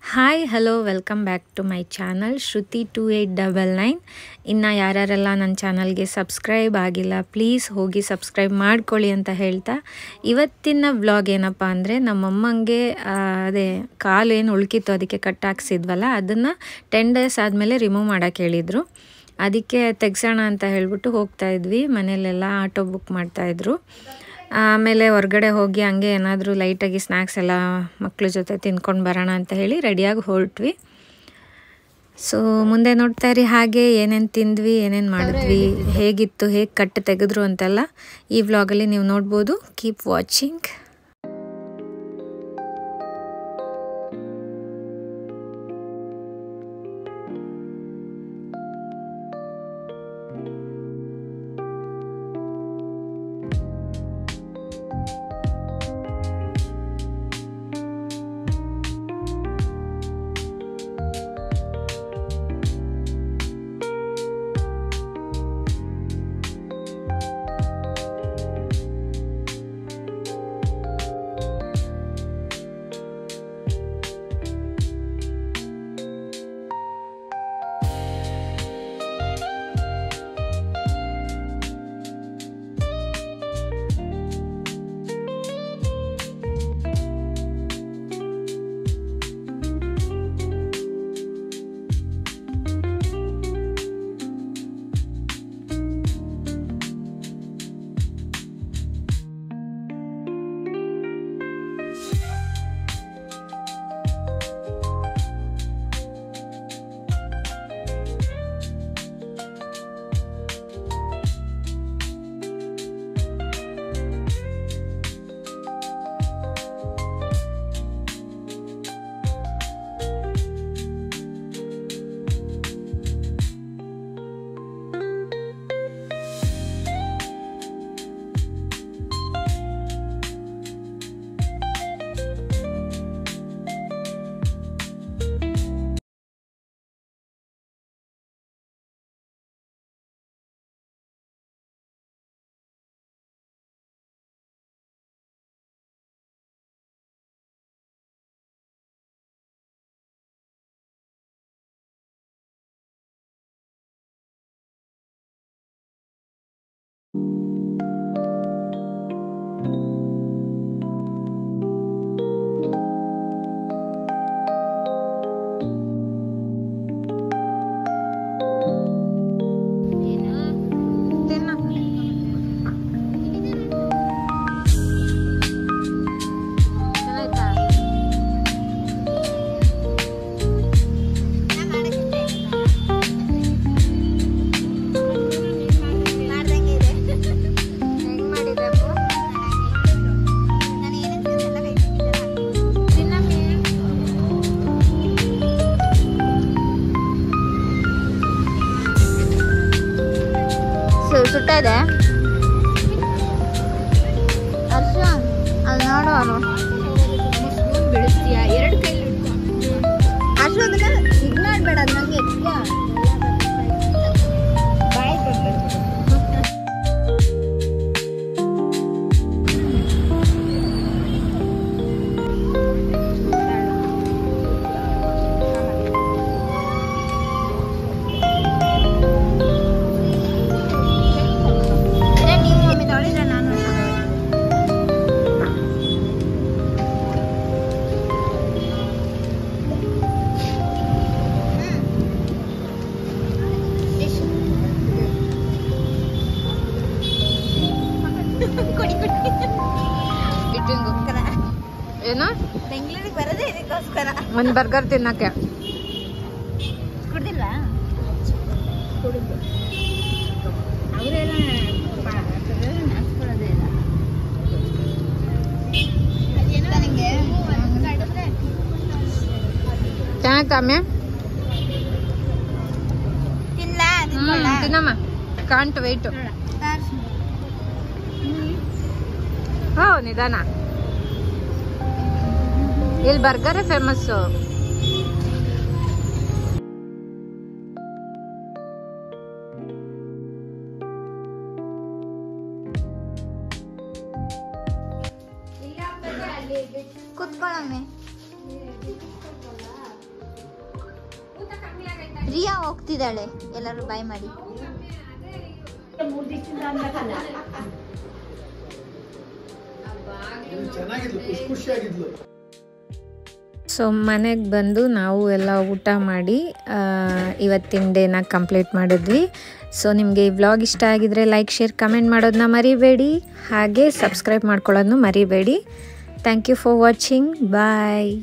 Hi hello welcome back to my channel Shruti 2899. ಇನ್ನು ಯಾರ್ಯಾರೆಲ್ಲ ನನ್ನ ಚಾನಲ್ಗೆ ಸಬ್ಸ್ಕ್ರೈಬ್ ಆಗಿಲ್ಲ ಪ್ಲೀಸ್ ಹೋಗಿ ಸಬ್ಸ್ಕ್ರೈಬ್ ಮಾಡ್ಕೊಳ್ಳಿ ಅಂತ ಹೇಳ್ತಾ, ಇವತ್ತಿನ ವ್ಲಾಗ್ ಏನಪ್ಪ ಅಂದರೆ ನಮ್ಮಮ್ಮಂಗೆ ಅದೇ ಕಾಲು ಏನು ಉಳ್ಕಿತ್ತು ಅದಕ್ಕೆ ಕಟ್ ಹಾಕ್ಸಿದ್ವಲ್ಲ ಅದನ್ನು 10 days ಆದಮೇಲೆ ರಿಮೂವ್ ಮಾಡೋಕ್ಕೆ ಹೇಳಿದರು. ಅದಕ್ಕೆ ತೆಗ್ಸೋಣ ಅಂತ ಹೇಳ್ಬಿಟ್ಟು ಹೋಗ್ತಾ ಇದ್ವಿ. ಮನೇಲೆಲ್ಲ ಆಟೋ ಬುಕ್ ಮಾಡ್ತಾಯಿದ್ರು. ಆಮೇಲೆ ಹೊರಗಡೆ ಹೋಗಿ ಹಂಗೆ ಏನಾದರೂ ಲೈಟಾಗಿ ಸ್ನ್ಯಾಕ್ಸ್ ಎಲ್ಲ ಮಕ್ಕಳ ಜೊತೆ ತಿಂದ್ಕೊಂಡು ಬರೋಣ ಅಂತ ಹೇಳಿ ರೆಡಿಯಾಗಿ ಹೊರಟ್ವಿ. ಸೊ ಮುಂದೆ ನೋಡ್ತಾ ಇರಿ ಹಾಗೆ ಏನೇನು ತಿಂದ್ವಿ, ಏನೇನು ಮಾಡಿದ್ವಿ, ಹೇಗಿತ್ತು, ಹೇಗೆ ಕಟ್ಟು ತೆಗೆದ್ರು ಅಂತೆಲ್ಲ ಈ ವ್ಲಾಗಲ್ಲಿ ನೀವು ನೋಡ್ಬೋದು. Keep watching. ಸುಟ್ಟ ಇದೆ ಅರ್ಶ ಅದು ನೋಡು ಬಿಡಿಸ್ತೀಯ ಎರಡು ಕೈ ಅರ್ಶ ಅದನ್ನ ಇದು ಮಾಡಬೇಡ, ಅದು ನಂಗೆ ಎತ್ಕೊ ಬಾಯಿ ಕೊಡ್ಬೇಕು. ಏನು ಬೆಂಗಳೂರಿಗೆ ಬರೋದೇ ಇದಕ್ಕೋಸ್ಕರ, ಒಂದು ಬರ್ಗರ್ ತಿನ್ನಕ್ಕೆ. ಕುಡ್ದಿಲ್ಲ ಕುಡಿದು ಅವರೆಲ್ಲ ನಾಚ್ಕೊಳ್ಳೋದೇ ಇಲ್ಲ. ನನಗೆ ಚೆನ್ನಾಗ್ತಾಮೆ ತಿನ್ನಮ್ಮ. Can't weight. ಹೋ ನಿಧಾನ. ಇಲ್ಲಿ ಬರ್ಗರೇ ಫೇಮಸ್ಸು. ಕುತ್ಕೊಳ್ಳಮ್ಮೆ. ರಿಯಾ ಹೋಗ್ತಿದ್ದಾಳೆ, ಎಲ್ಲರೂ ಬಾಯ್ ಮಾಡಿ. ಸೊ ಮನೆಗೆ ಬಂದು ನಾವು ಎಲ್ಲ ಊಟ ಮಾಡಿ ಇವತ್ತಿನ ಡೇನ ಕಂಪ್ಲೀಟ್ ಮಾಡಿದ್ವಿ. ಸೊ ನಿಮಗೆ ಈ ವ್ಲಾಗ್ ಇಷ್ಟ ಆಗಿದ್ರೆ ಲೈಕ್, ಶೇರ್, ಕಮೆಂಟ್ ಮಾಡೋದನ್ನ ಮರಿಬೇಡಿ. ಹಾಗೆ ಸಬ್ಸ್ಕ್ರೈಬ್ ಮಾಡ್ಕೊಳ್ಳೋದನ್ನು ಮರಿಬೇಡಿ. Thank you for watching. Bye.